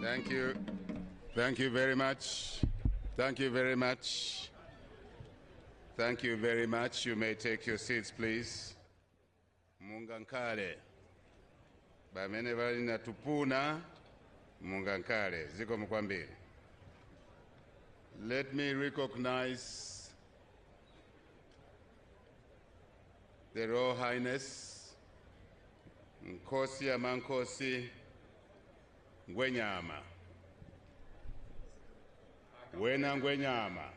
Thank you. Thank you very much. Thank you very much. Thank you very much. You may take your seats, please. Nc'Ala. Bamene bali na tupuna Nc'Ala. Ziko mkwambili. Let me recognize the Royal Highness Nkosi Amankosi Ngwenyama. Wena Ngwenyama.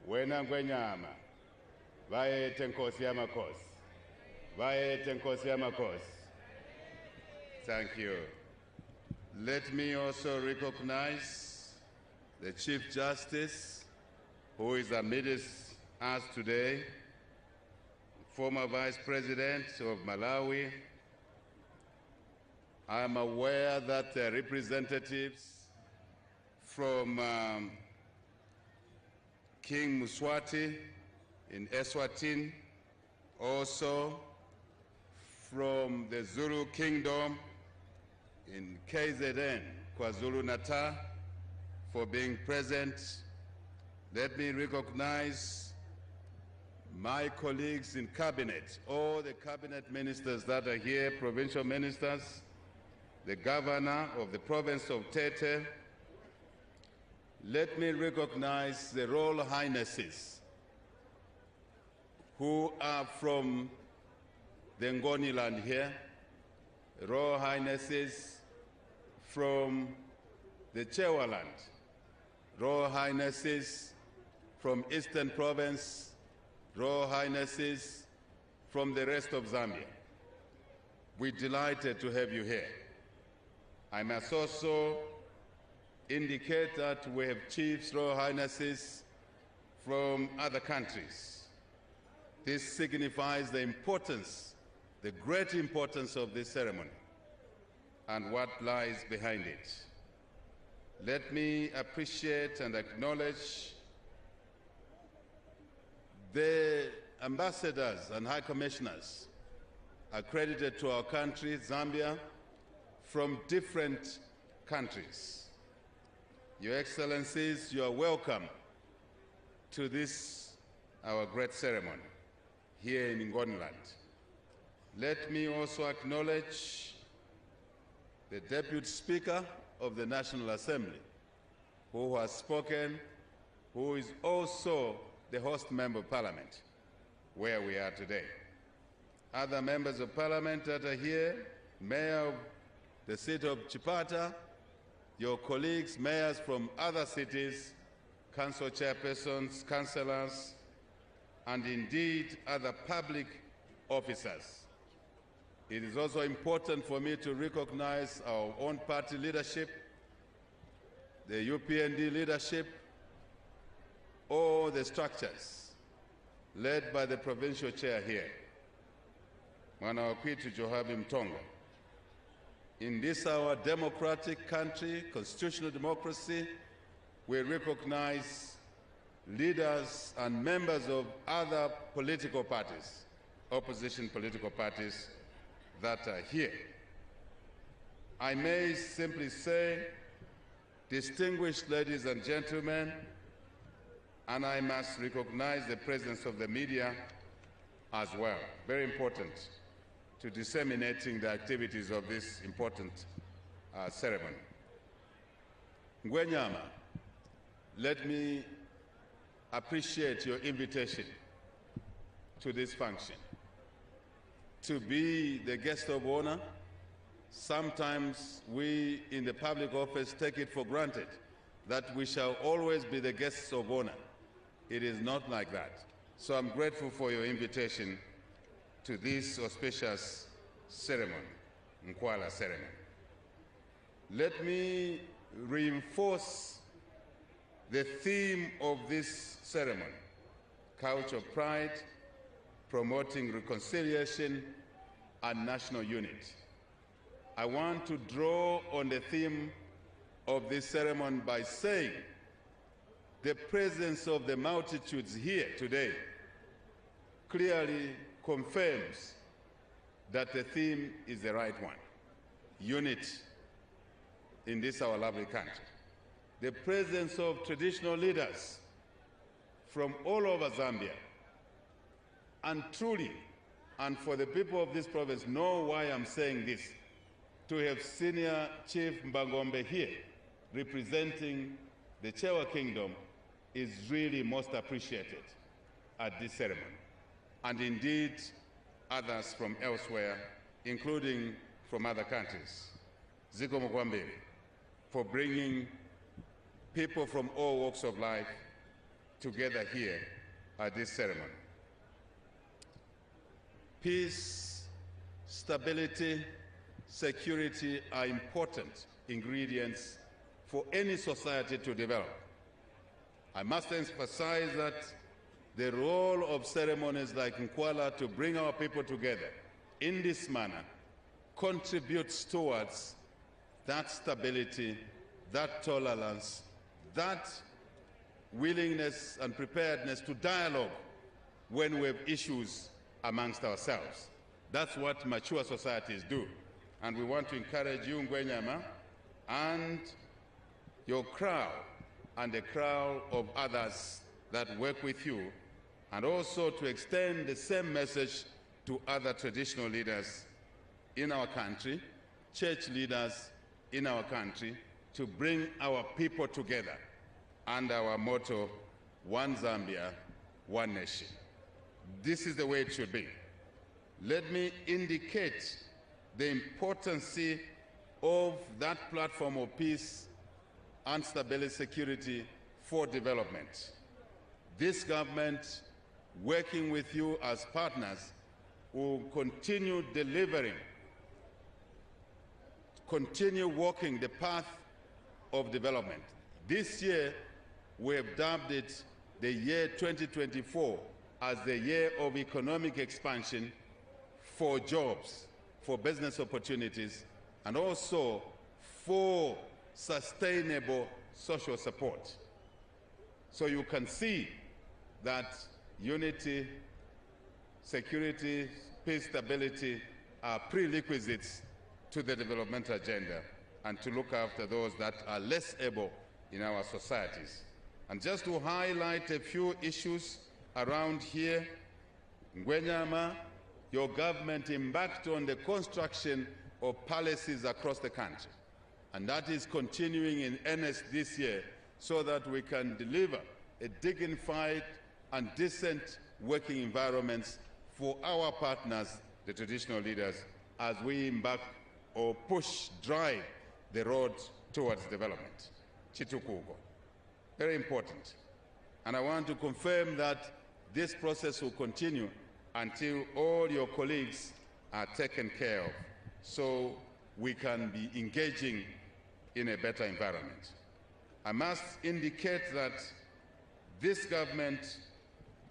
Wena Ngwenyama. Vaete Nkosi Amakosi. Vaete Nkosi Amakosi. Thank you. Let me also recognize the Chief Justice, who is amidst us today, former Vice President of Malawi. I am aware that the representatives from King Mswati in Eswatini, also from the Zulu Kingdom in KZN, KwaZulu-Natal, for being present. Let me recognize my colleagues in cabinet, all the cabinet ministers that are here, provincial ministers, the governor of the province of Tete. Let me recognize the Royal Highnesses who are from the Ngoni land here, Royal Highnesses from the Chewa land, Royal Highnesses from Eastern Province, Royal Highnesses from the rest of Zambia. We're delighted to have you here. I must also indicate that we have chiefs, Royal Highnesses from other countries. This signifies the importance, the great importance of this ceremony and what lies behind it. Let me appreciate and acknowledge the ambassadors and high commissioners accredited to our country, Zambia, from different countries. Your Excellencies, you are welcome to this, our great ceremony here in Ngoni land. Let me also acknowledge the Deputy Speaker of the National Assembly, who has spoken, who is also the host member of Parliament, where we are today. Other members of Parliament that are here, Mayor of the city of Chipata, your colleagues, mayors from other cities, council chairpersons, councillors, and indeed other public officers. It is also important for me to recognize our own party leadership, the UPND leadership, all the structures led by the provincial chair here, Mwanawakwitu Johabi Mtonga. In this our democratic country, constitutional democracy, we recognize leaders and members of other political parties, opposition political parties that are here. I may simply say, distinguished ladies and gentlemen, and I must recognize the presence of the media as well. Very important to disseminating the activities of this important ceremony. Ngwenyama, let me appreciate your invitation to this function. To be the guest of honor, sometimes we in the public office take it for granted that we shall always be the guests of honor. It is not like that. So I'm grateful for your invitation to this auspicious ceremony, Nc'Ala ceremony. Let me reinforce the theme of this ceremony, Couch of Pride, promoting reconciliation and national unity. I want to draw on the theme of this ceremony by saying the presence of the multitudes here today clearly confirms that the theme is the right one, unity. in this our lovely country. The presence of traditional leaders from all over Zambia. And truly, and for the people of this province know why I'm saying this, to have Senior Chief Mbangombe here representing the Chewa Kingdom is really most appreciated at this ceremony. And indeed, others from elsewhere, including from other countries. Ziko Mukwambiri, for bringing people from all walks of life together here at this ceremony. Peace, stability, security are important ingredients for any society to develop. I must emphasize that the role of ceremonies like Nc'Ala to bring our people together in this manner contributes towards that stability, that tolerance, that willingness and preparedness to dialogue when we have issues amongst ourselves. That's what mature societies do. And we want to encourage you, Ngwenyama, and your crowd, and the crowd of others that work with you, and also to extend the same message to other traditional leaders in our country, church leaders in our country, to bring our people together under our motto, One Zambia, One Nation. This is the way it should be. Let me indicate the importance of that platform of peace and stability, security for development. This government, working with you as partners, will continue delivering, continue walking the path of development. This year, we have dubbed it the year 2024 as the year of economic expansion for jobs, for business opportunities, and also for sustainable social support. So you can see that unity, security, peace, stability are prerequisites to the development agenda and to look after those that are less able in our societies. And just to highlight a few issues around here, Ngwenyama, your government embarked on the construction of palaces across the country. And that is continuing in earnest this year so that we can deliver a dignified and decent working environments for our partners, the traditional leaders, as we embark or drive the road towards development. Chitukugo. Very important. And I want to confirm that this process will continue until all your colleagues are taken care of, so we can be engaging in a better environment. I must indicate that this government,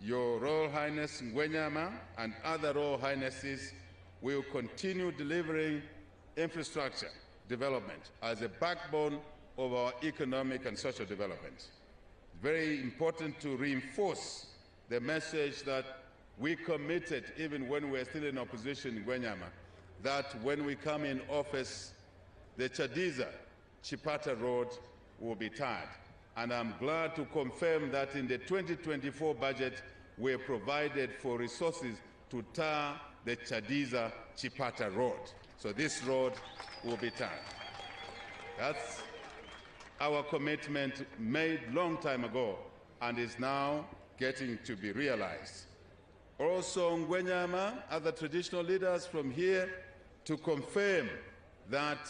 your Royal Highness Ngwenyama and other Royal Highnesses, will continue delivering infrastructure development as a backbone of our economic and social development. It's very important to reinforce the message that we committed, even when we were still in opposition in Ngwenyama, that when we come in office, the Chadiza-Chipata Road will be tarred. And I'm glad to confirm that in the 2024 budget, we have provided for resources to tar the Chadiza-Chipata Road. So this road will be tarred. That's our commitment made long time ago and is now getting to be realized. Also, Ngwenyama, other traditional leaders from here, to confirm that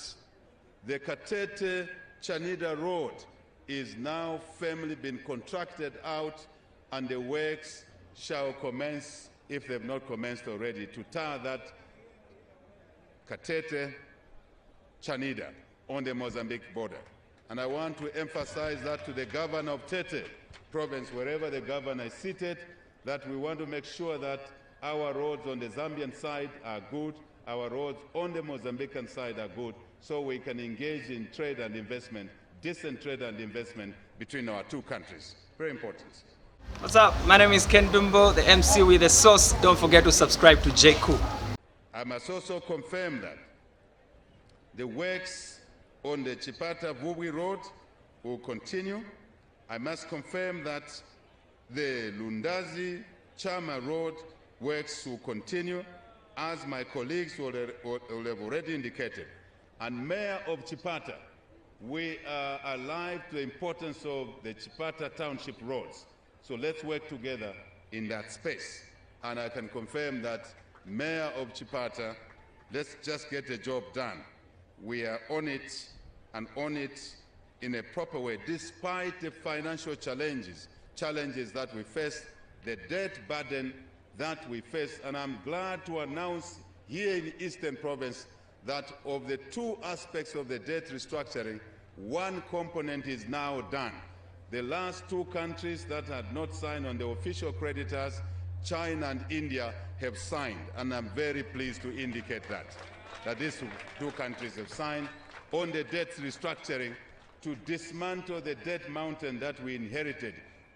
the Katete Chanida Road is now firmly been contracted out and the works shall commence, if they've not commenced already, to tar that Katete Chanida on the Mozambique border. And I want to emphasize that to the governor of Tete province, wherever the governor is seated, that we want to make sure that our roads on the Zambian side are good, our roads on the Mozambican side are good, so we can engage in trade and investment, decent trade and investment between our two countries. Very important. What's up? My name is Ken Dumbo, the MC with the sauce. Don't forget to subscribe to JQ. I must also confirm that the works on the Chipata-Vubi Road will continue. I must confirm that the Lundazi-Chama Road works will continue, as my colleagues will have already indicated. And Mayor of Chipata, we are alive to the importance of the Chipata Township roads. So let's work together in that space. And I can confirm that Mayor of Chipata, let's just get the job done. We are on it and on it in a proper way, despite the financial challenges that we face, the debt burden that we face. And I'm glad to announce here in Eastern Province that of the two aspects of the debt restructuring, one component is now done. The last two countries that had not signed on the official creditors, China and India, have signed, and I'm very pleased to indicate that these two countries have signed on the debt restructuring to dismantle the debt mountain that we inherited.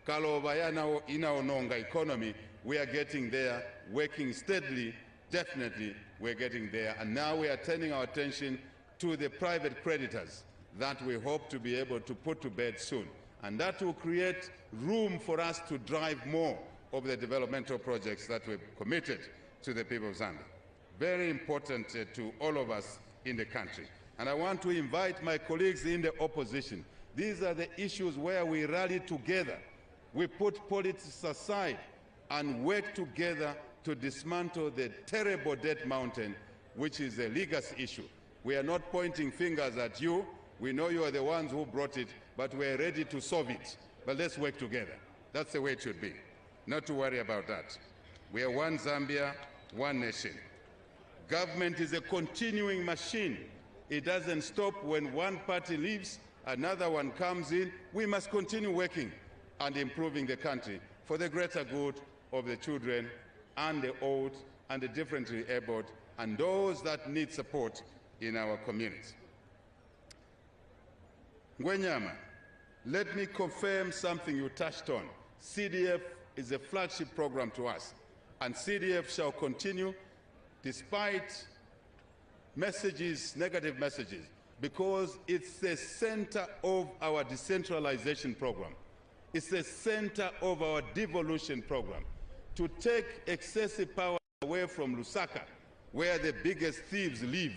Kalobaya in our Nonga economy, we are getting there, working steadily. Definitely, we're getting there. And now we are turning our attention to the private creditors that we hope to be able to put to bed soon. And that will create room for us to drive more of the developmental projects that we've committed to the people of Zambia. Very important to all of us in the country. And I want to invite my colleagues in the opposition. These are the issues where we rally together. We put politics aside and work together to dismantle the terrible debt mountain, which is a legacy issue. We are not pointing fingers at you. We know you are the ones who brought it, but we are ready to solve it. But let's work together. That's the way it should be. Not to worry about that. We are one Zambia, one nation. Government is a continuing machine. It doesn't stop when one party leaves, another one comes in. We must continue working and improving the country for the greater good of the children and the old and the differently abled and those that need support in our communities. Ngwenyama, let me confirm something you touched on. CDF is a flagship program to us, and CDF shall continue despite messages, negative messages, because it's the center of our decentralization program. It's the center of our devolution program, to take excessive power away from Lusaka, where the biggest thieves live.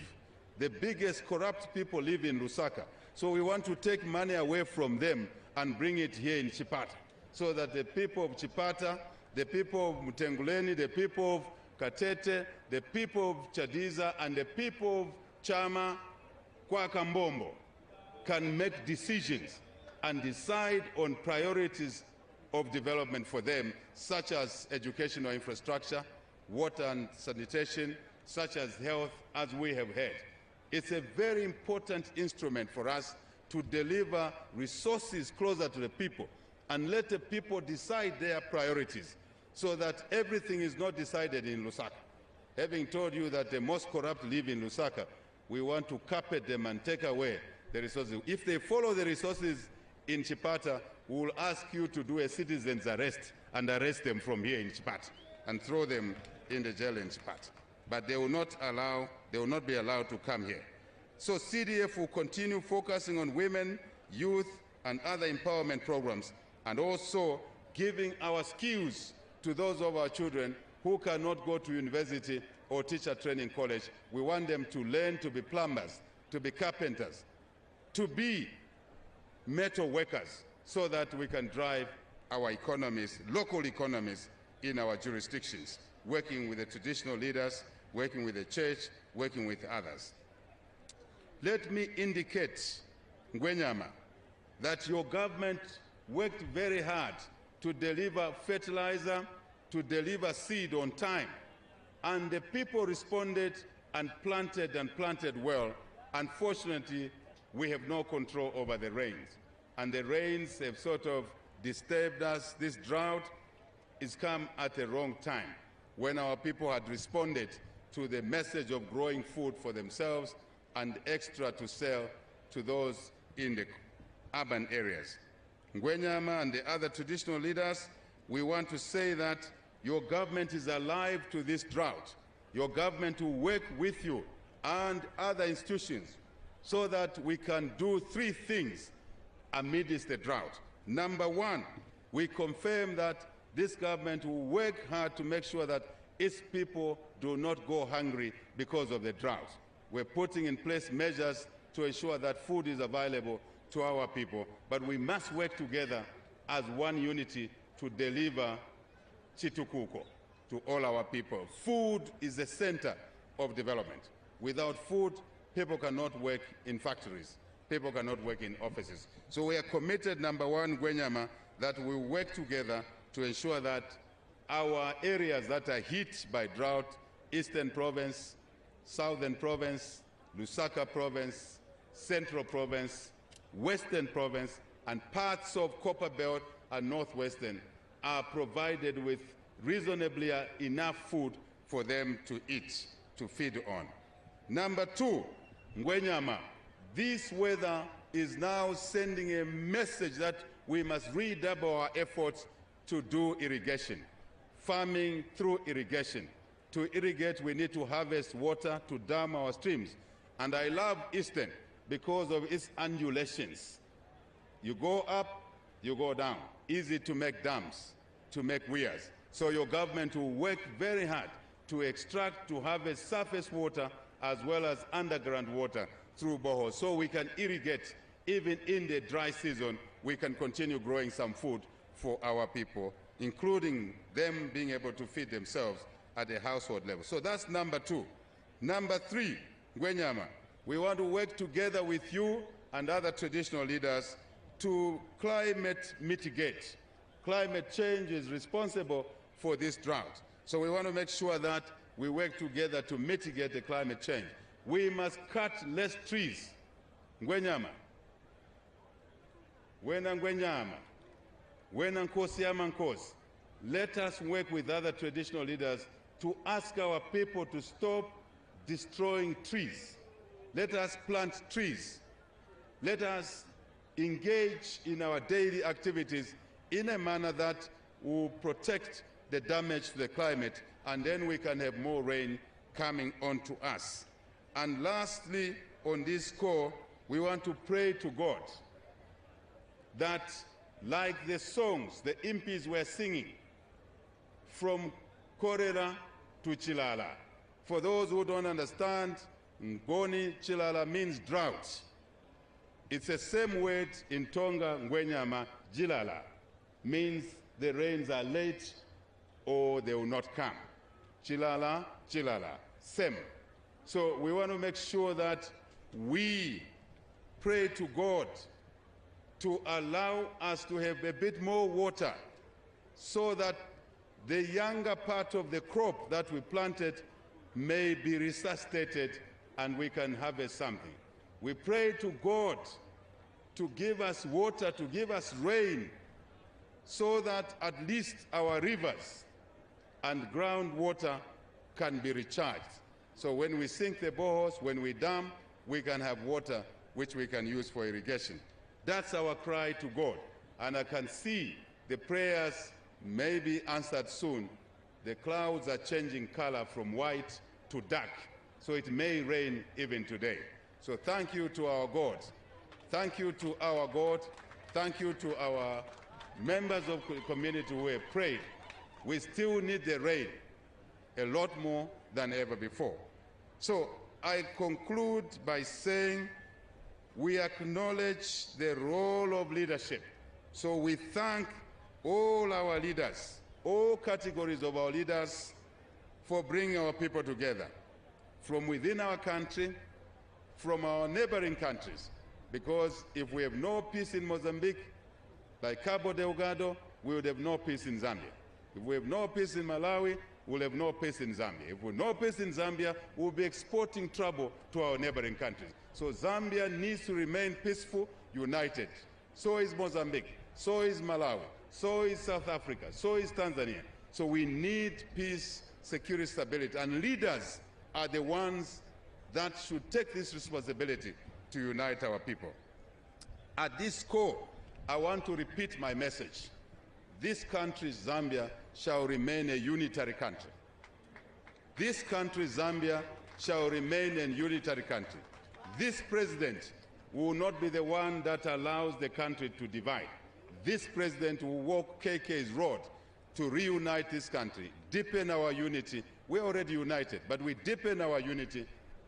The biggest corrupt people live in Lusaka. So we want to take money away from them and bring it here in Chipata, so that the people of Chipata, the people of Mutenguleni, the people of Katete, the people of Chadiza, and the people of Chama, Kwakambombo can make decisions and decide on priorities of development for them, such as educational infrastructure, water and sanitation, such as health, as we have heard. It's a very important instrument for us to deliver resources closer to the people and let the people decide their priorities, so that everything is not decided in Lusaka. Having told you that the most corrupt live in Lusaka, we want to carpet them and take away the resources. If they follow the resources in Chipata, we will ask you to do a citizen's arrest and arrest them from here in Chipata and throw them in the jail in Chipata. But they will not be allowed to come here. So CDF will continue focusing on women, youth, and other empowerment programs, and also giving our skills to those of our children who cannot go to university or teacher training college. We want them to learn to be plumbers, to be carpenters, to be metal workers, so that we can drive our economies, local economies in our jurisdictions, working with the traditional leaders, working with the church, working with others. Let me indicate, Ngwenyama, that your government worked very hard to deliver fertilizer, to deliver seed on time, and the people responded and planted well. Unfortunately, we have no control over the rains, and the rains have sort of disturbed us. This drought has come at the wrong time, when our people had responded to the message of growing food for themselves and extra to sell to those in the urban areas. Ngwenyama and the other traditional leaders, we want to say that your government is alive to this drought. Your government will work with you and other institutions so that we can do three things amidst the drought. Number one, we confirm that this government will work hard to make sure that its people do not go hungry because of the drought. We're putting in place measures to ensure that food is available to our people, but we must work together as one unity to deliver chitukuko to all our people. Food is the center of development. Without food, people cannot work in factories. People cannot work in offices. So we are committed, number one, Ngwenyama, that we work together to ensure that our areas that are hit by drought, Eastern Province, Southern Province, Lusaka Province, Central Province, Western Province, and parts of Copper Belt and Northwestern are provided with reasonably enough food for them to eat, to feed on. Number two, Ngwenyama, this weather is now sending a message that we must redouble our efforts to do irrigation, farming through irrigation. To irrigate, we need to harvest water to dam our streams. And I love Eastern because of its undulations. You go up, you go down. Easy to make dams, to make weirs. So your government will work very hard to extract, to harvest surface water as well as underground water through boreholes, so we can irrigate. Even in the dry season, we can continue growing some food for our people, including them being able to feed themselves at a household level. So that's number two. Number three, Ngwenyama, we want to work together with you and other traditional leaders to climate mitigate. Climate change is responsible for this drought. So we want to make sure that we work together to mitigate the climate change. We must cut less trees. Ngwenyama. Wena Ngwenyama. Wena Nkosi Yama Nkosi. Let us work with other traditional leaders to ask our people to stop destroying trees. Let us plant trees. Let us engage in our daily activities in a manner that will protect the damage to the climate, and then we can have more rain coming onto us. And lastly, on this score, we want to pray to God that, like the songs the MPs were singing, from Korera to Nc'Ala. For those who don't understand, Ngoni, Nc'Ala means drought. It's the same word in Tonga, Ngwenyama, Jilala, means the rains are late or they will not come. Nc'Ala, Nc'Ala, same. So we want to make sure that we pray to God to allow us to have a bit more water so that the younger part of the crop that we planted may be resuscitated and we can harvest something. We pray to God to give us water, to give us rain, so that at least our rivers and groundwater can be recharged. So when we sink the boreholes, when we dam, we can have water which we can use for irrigation. That's our cry to God. And I can see the prayers may be answered soon. The clouds are changing color from white to dark, so it may rain even today. So thank you to our God. Thank you to our God. Thank you to our members of the community who have prayed. We still need the rain a lot more than ever before. So I conclude by saying we acknowledge the role of leadership. So we thank all our leaders, all categories of our leaders, for bringing our people together from within our country, from our neighboring countries. Because if we have no peace in Mozambique, like Cabo Delgado, we would have no peace in Zambia. If we have no peace in Malawi, we'll have no peace in Zambia. If we have no peace in Zambia, we'll be exporting trouble to our neighboring countries. So Zambia needs to remain peaceful, united. So is Mozambique, so is Malawi, so is South Africa, so is Tanzania. So we need peace, security, stability, and leaders are the ones that should take this responsibility to unite our people. At this core, I want to repeat my message. This country, Zambia, shall remain a unitary country. This country, Zambia, shall remain a unitary country. This president will not be the one that allows the country to divide. This president will walk KK's road to reunite this country, deepen our unity. We're already united, but we deepen our unity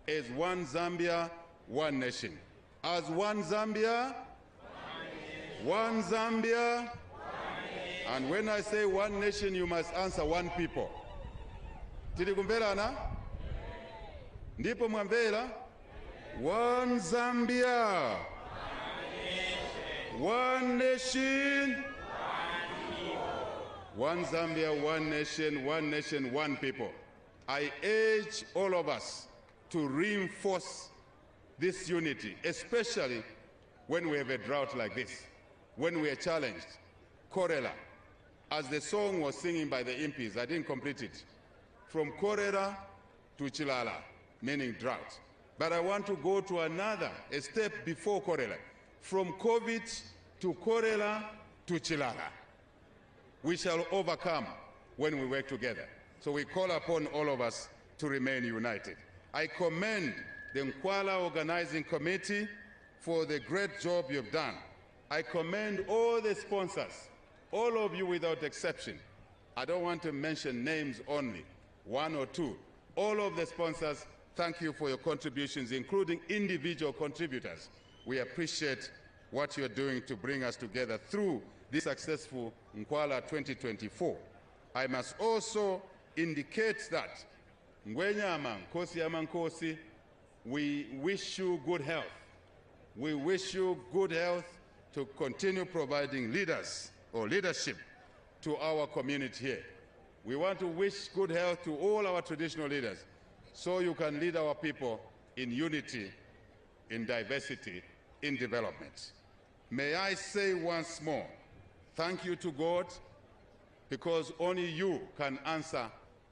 as one Zambia, one nation. As one Zambia, one Zambia, and when I say one nation, you must answer one people. Tiri kumvera na? Ndipo mwamvera? One Zambia, one nation, one Zambia, one nation, one people. I urge all of us to reinforce this unity, especially when we have a drought like this, when we are challenged. Cholera, as the song was singing by the MPs, I didn't complete it. From cholera to Nc'Ala, meaning drought. But I want to go to a step before cholera. From COVID to cholera to Nc'Ala. We shall overcome when we work together. So we call upon all of us to remain united. I commend the Nc'Ala Organizing Committee for the great job you've done. I commend all the sponsors, all of you without exception. I don't want to mention names only, one or two. All of the sponsors, thank you for your contributions, including individual contributors. We appreciate what you're doing to bring us together through this successful Nc'Ala 2024. I must also indicate that Ngwenyama Nkosi Yamankosi, we wish you good health. We wish you good health to continue providing leaders or leadership to our community here. We want to wish good health to all our traditional leaders so you can lead our people in unity, in diversity, in development. May I say once more, thank you to God, because only you can answer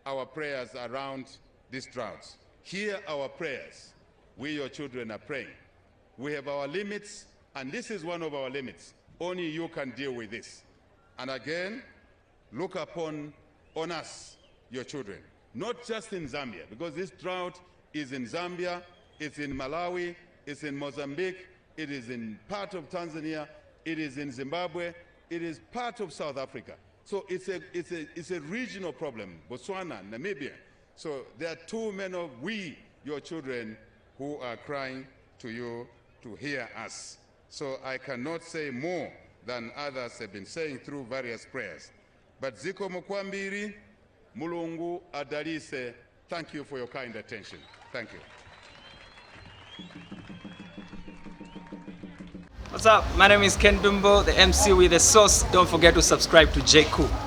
our prayers around these droughts. Hear our prayers. We, your children, are praying. We have our limits, and this is one of our limits. Only you can deal with this. And again, look upon us, your children, not just in Zambia, because this drought is in Zambia, it's in Malawi, it's in Mozambique, it is in part of Tanzania, it is in Zimbabwe, it is part of South Africa. So it's a regional problem, Botswana, Namibia. So there are too many of we, your children, who are crying to you to hear us. So I cannot say more than others have been saying through various prayers. But Ziko Mukwambiri, Mulungu Adalise, thank you for your kind attention. Thank you. What's up? My name is Ken Dumbo, the MC with the sauce. Don't forget to subscribe to JQ.